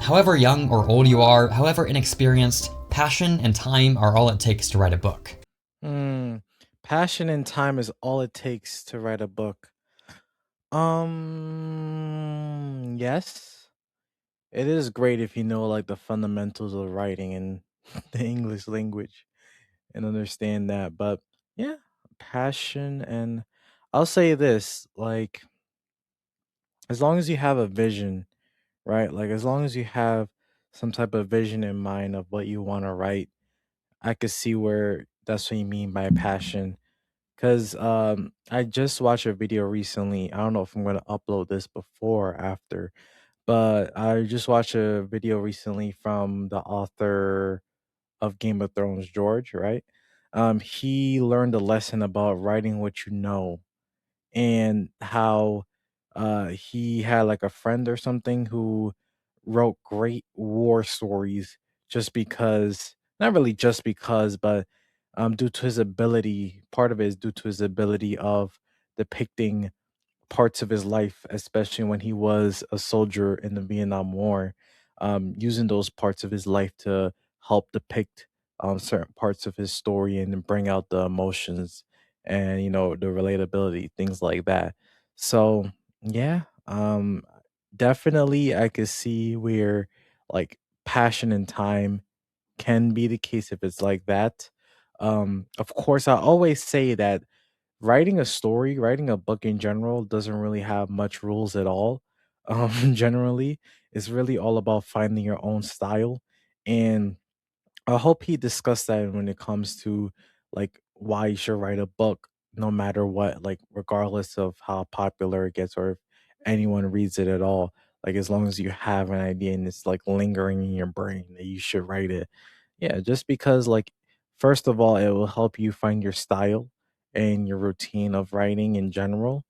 However young or old you are, however inexperienced, passion and time are all it takes to write a book. Hmm. Passion and time is all it takes to write a book. Yes. It is great if you know like the fundamentals of writing in the English language and understand that. But yeah, passion and I'll say this, like as long as you have a vision, right? Like as long as you have some type of vision in mind of what you want to write, I could see where that's what you mean by passion. Cause I just watched a video recently. I don't know if I'm gonna upload this before or after, but I just watched a video recently from the author of Game of Thrones, George, right? He learned a lesson about writing what you know and how he had like a friend or something who wrote great war stories just because, not really just because, but due to his ability, part of it is due to his ability of depicting parts of his life, especially when he was a soldier in the Vietnam War, using those parts of his life to help depict certain parts of his story and bring out the emotions and the relatability, things like that. So yeah, definitely I could see where like passion and time can be the case if it's like that. Of course, I always say that writing a story, writing a book in general doesn't really have much rules at all. Generally, it's really all about finding your own style. And I hope he discussed that when it comes to like why you should write a book, no matter what, like regardless of how popular it gets or if anyone reads it at all. Like as long as you have an idea and it's like lingering in your brain that you should write it. Yeah, just because like first of all, it will help you find your style and your routine of writing in general.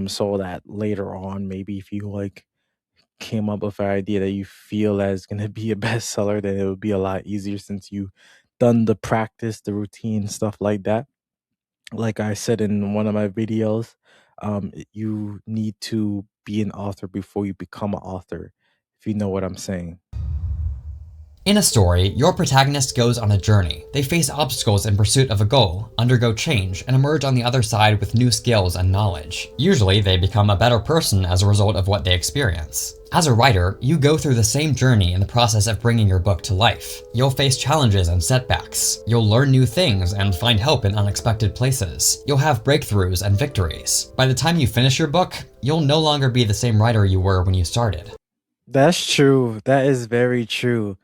So that later on, maybe if you like came up with an idea that you feel that is gonna be a bestseller, then it would be a lot easier since you done the practice, the routine, stuff like that. Like I said in one of my videos, you need to be an author before you become an author, if you know what I'm saying. In a story, your protagonist goes on a journey. They face obstacles in pursuit of a goal, undergo change, and emerge on the other side with new skills and knowledge. Usually, they become a better person as a result of what they experience. As a writer, you go through the same journey in the process of bringing your book to life. You'll face challenges and setbacks. You'll learn new things and find help in unexpected places. You'll have breakthroughs and victories. By the time you finish your book, you'll no longer be the same writer you were when you started. That's true. That is very true.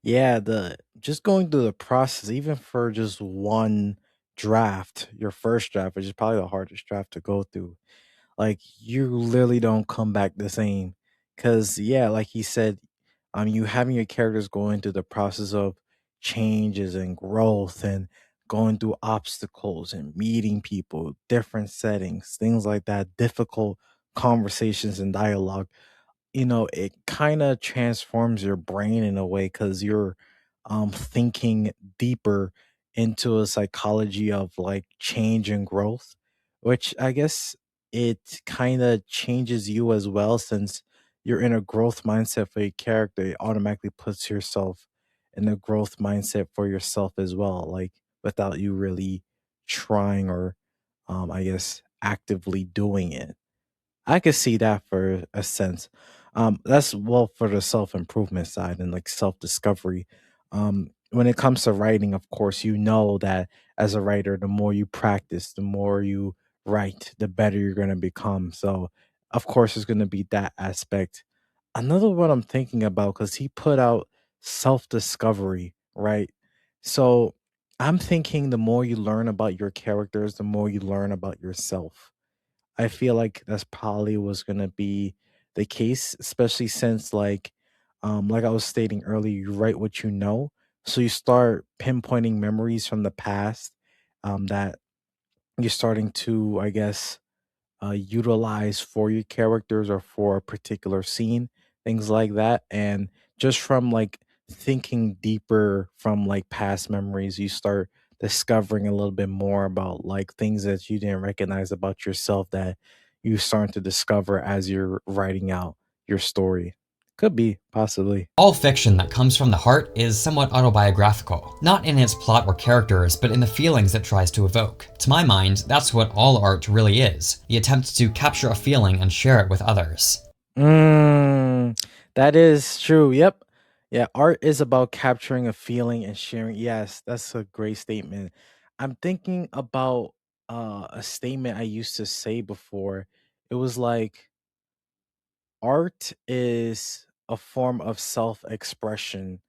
Yeah, the just going through the process, even for just one draft, your first draft, which is probably the hardest draft to go through. Like you literally don't come back the same. Cause yeah, like he said, you having your characters going through the process of changes and growth and going through obstacles and meeting people, different settings, things like that, difficult conversations and dialogue, it kind of transforms your brain in a way because you're thinking deeper into a psychology of like change and growth, which I guess it kind of changes you as well since you're in a growth mindset for your character. It automatically puts yourself in a growth mindset for yourself as well, like without you really trying or I guess actively doing it. I could see that for a sense. That's well for the self improvement side and like self discovery. When it comes to writing, of course, you know that as a writer, the more you practice, the more you write, the better you're going to become. So, of course, there's going to be that aspect. Another one I'm thinking about because he put out self discovery, right? So, I'm thinking the more you learn about your characters, the more you learn about yourself. I feel like that's probably was gonna be the case, especially since like I was stating earlier, you write what you know. So you start pinpointing memories from the past that you're starting to, I guess, utilize for your characters or for a particular scene, things like that. And just from like thinking deeper from like past memories, you start discovering a little bit more about like things that you didn't recognize about yourself that you starting to discover as you're writing out your story. Could be, possibly. All fiction that comes from the heart is somewhat autobiographical, not in its plot or characters, but in the feelings it tries to evoke. To my mind, that's what all art really is, the attempt to capture a feeling and share it with others. Mm, that is true. Yep. Yeah, art is about capturing a feeling and sharing. Yes, that's a great statement. I'm thinking about a statement I used to say before. It was like art is a form of self-expression.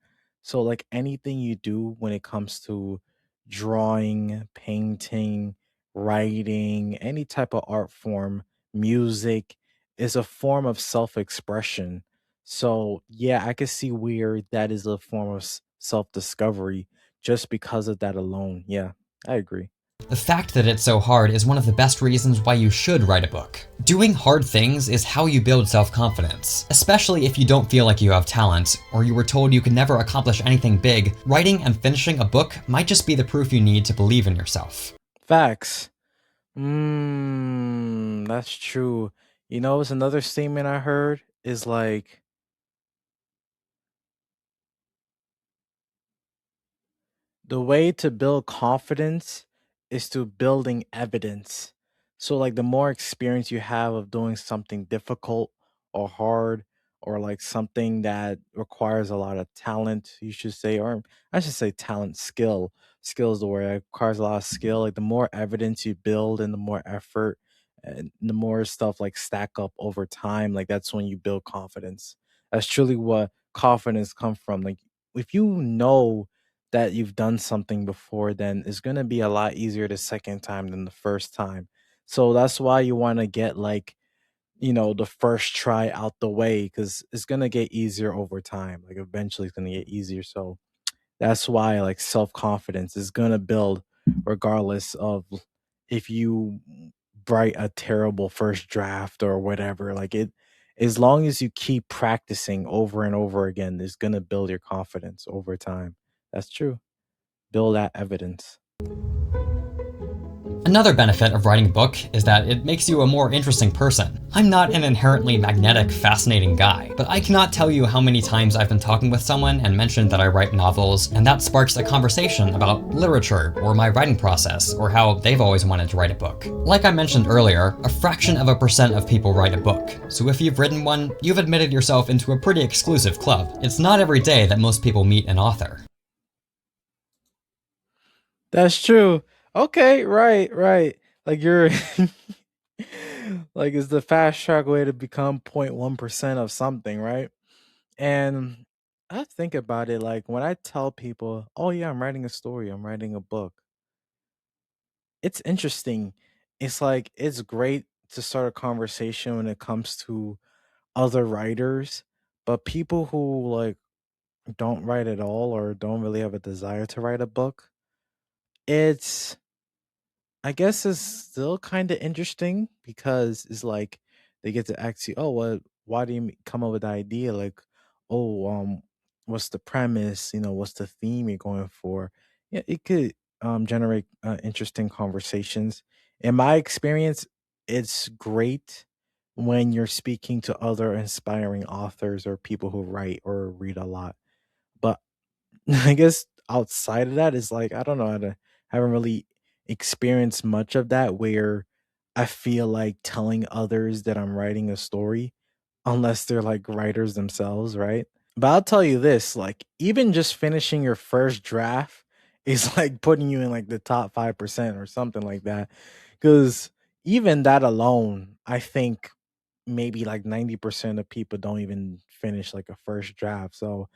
So like anything you do when it comes to drawing, painting, writing, any type of art form, music is a form of self-expression. So yeah, I can see where that is a form of self-discovery just because of that alone. Yeah, I agree. The fact that it's so hard is one of the best reasons why you should write a book. Doing hard things is how you build self-confidence. Especially if you don't feel like you have talent, or you were told you could never accomplish anything big, writing and finishing a book might just be the proof you need to believe in yourself. Facts. That's true. It's another statement I heard is like the way to build confidence is to building evidence. So like the more experience you have of doing something difficult or hard or like something that requires a lot of talent, you should say, or I should say talent, skill. Skill is the word. It requires a lot of skill. Like the more evidence you build and the more effort and the more stuff like stack up over time, like that's when you build confidence. That's truly what confidence comes from. Like if you know that you've done something before, then it's gonna be a lot easier the second time than the first time. So that's why you want to get like, the first try out the way because it's gonna get easier over time. Like eventually it's gonna get easier. So that's why like self-confidence is gonna build regardless of if you write a terrible first draft or whatever. Like it as long as you keep practicing over and over again, it's gonna build your confidence over time. That's true. Build that evidence. Another benefit of writing a book is that it makes you a more interesting person. I'm not an inherently magnetic, fascinating guy, but I cannot tell you how many times I've been talking with someone and mentioned that I write novels, and that sparks a conversation about literature or my writing process or how they've always wanted to write a book. Like I mentioned earlier, a fraction of a percent of people write a book, so if you've written one, you've admitted yourself into a pretty exclusive club. It's not every day that most people meet an author. That's true. Okay, right, right. Like you're like it's the fast track way to become 0.1% of something, right? And I think about it like when I tell people, "Oh yeah, I'm writing a story, I'm writing a book." It's interesting. It's like it's great to start a conversation when it comes to other writers, but people who like don't write at all or don't really have a desire to write a book, it's I guess it's still kind of interesting because it's like they get to ask you, "Oh, what? Why do you come up with the idea?" Like, "Oh, what's the premise? What's the theme you're going for?" Yeah, it could generate interesting conversations. In my experience, it's great when you're speaking to other inspiring authors or people who write or read a lot. But I guess outside of that is like I don't know. Haven't really experienced much of that where I feel like telling others that I'm writing a story, unless they're like writers themselves, right? But I'll tell you this: like even just finishing your first draft is like putting you in like the top 5% or something like that. Because even that alone, I think maybe like 90% of people don't even finish like a first draft. So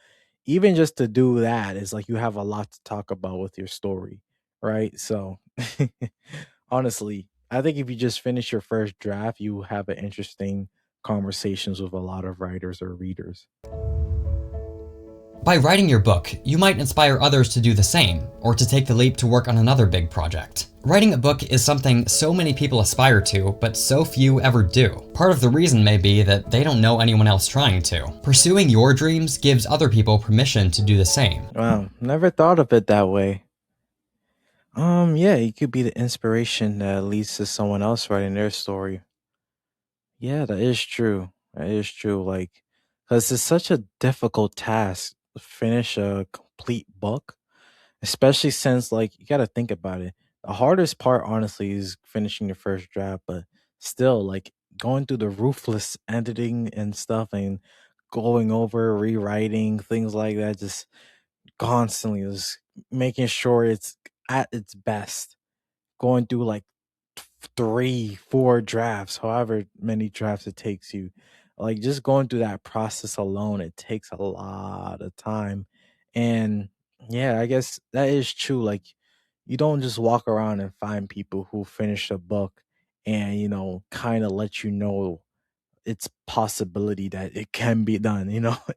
even just to do that is like you have a lot to talk about with your story, right? So honestly, I think if you just finish your first draft, you have an interesting conversations with a lot of writers or readers. By writing your book, you might inspire others to do the same, or to take the leap to work on another big project. Writing a book is something so many people aspire to, but so few ever do. Part of the reason may be that they don't know anyone else trying to. Pursuing your dreams gives other people permission to do the same. Wow, never thought of it that way. Yeah, you could be the inspiration that leads to someone else writing their story. Yeah, that is true. That is true. Like because it's such a difficult task to finish a complete book, especially since like you got to think about it. The hardest part, honestly, is finishing your first draft, but still, like going through the ruthless editing and stuff and going over, rewriting things like that, just constantly just making sure it's at its best, going through like three, four drafts, however many drafts it takes you. Like just going through that process alone, it takes a lot of time. And yeah, I guess that is true. Like you don't just walk around and find people who finish a book and, kind of let you know its possibility that it can be done,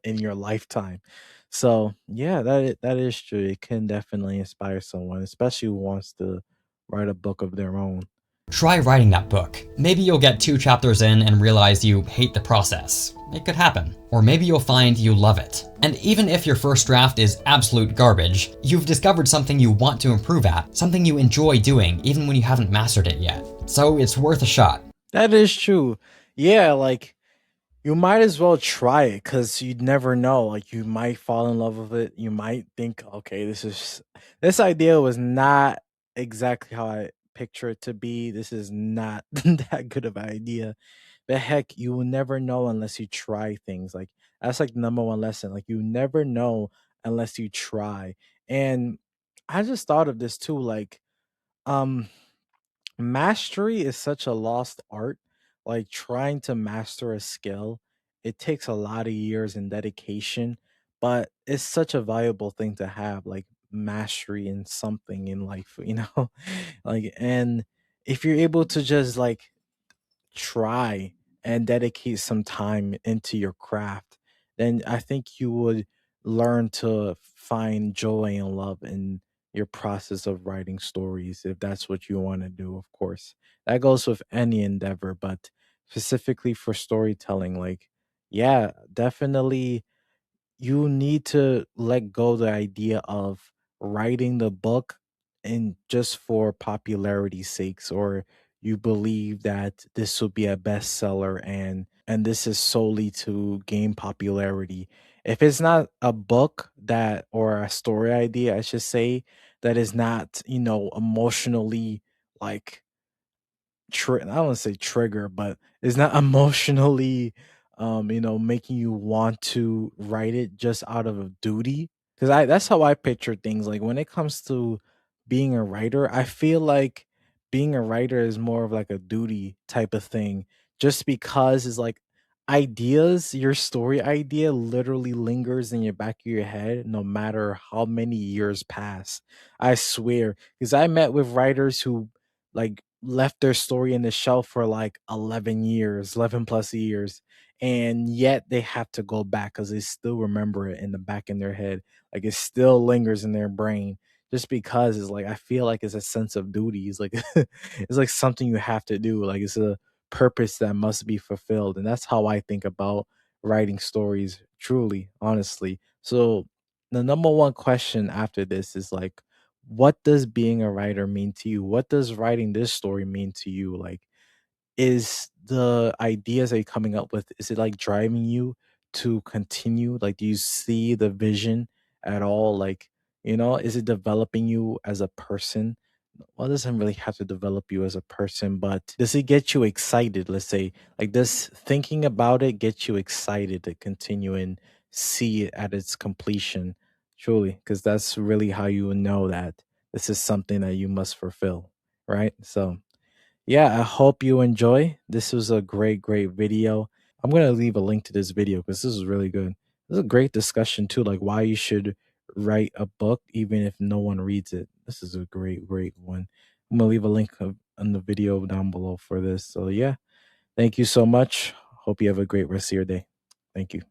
in your lifetime. So yeah, that is true. It can definitely inspire someone, especially who wants to write a book of their own. Try writing that book. Maybe you'll get 2 chapters in and realize you hate the process. It could happen. Or maybe you'll find you love it. And even if your first draft is absolute garbage, you've discovered something you want to improve at, something you enjoy doing even when you haven't mastered it yet. So it's worth a shot. That is true. Yeah, like you might as well try it because you'd never know. Like you might fall in love with it. You might think, okay, this idea was not exactly how I picture it to be. This is not that good of an idea. But heck, you will never know unless you try things. Like that's like the number one lesson. Like you never know unless you try. And I just thought of this too. Like, um, mastery is such a lost art. Like trying to master a skill, it takes a lot of years and dedication, but it's such a valuable thing to have, like mastery in something in life, like, and if you're able to just like try and dedicate some time into your craft, then I think you would learn to find joy and love in your process of writing stories, if that's what you want to do, of course. That goes with any endeavor, but specifically for storytelling, like, yeah, definitely you need to let go the idea of writing the book and just for popularity's sakes, or you believe that this will be a bestseller and this is solely to gain popularity. If it's not a book that, or a story idea I should say, that is not, emotionally like I don't want to say trigger, but it's not emotionally, making you want to write it just out of a duty. Because that's how I picture things. Like when it comes to being a writer, I feel like being a writer is more of like a duty type of thing, just because it's like your story idea literally lingers in your back of your head no matter how many years pass. I swear. Because I met with writers who like left their story in the shelf for like 11 years, 11 plus years, and yet they have to go back because they still remember it in the back in their head. Like it still lingers in their brain just because it's like I feel like it's a sense of duty. It's like it's like something you have to do. Like it's a purpose that must be fulfilled. And that's how I think about writing stories, truly, honestly. So the number one question after this is like, what does being a writer mean to you? What does writing this story mean to you? Like, is the ideas that you're coming up with, is it like driving you to continue? Like, do you see the vision at all? Like, is it developing you as a person? Well, it doesn't really have to develop you as a person, but does it get you excited? Let's say, like, does thinking about it get you excited to continue and see it at its completion? Truly, because that's really how you will know that this is something that you must fulfill, right? So, yeah, I hope you enjoy. This was a great, great video. I'm gonna leave a link to this video because this is really good. This is a great discussion too, like why you should write a book even if no one reads it. This is a great, great one. I'm gonna leave a link in the video down below for this. So yeah, thank you so much. Hope you have a great rest of your day. Thank you.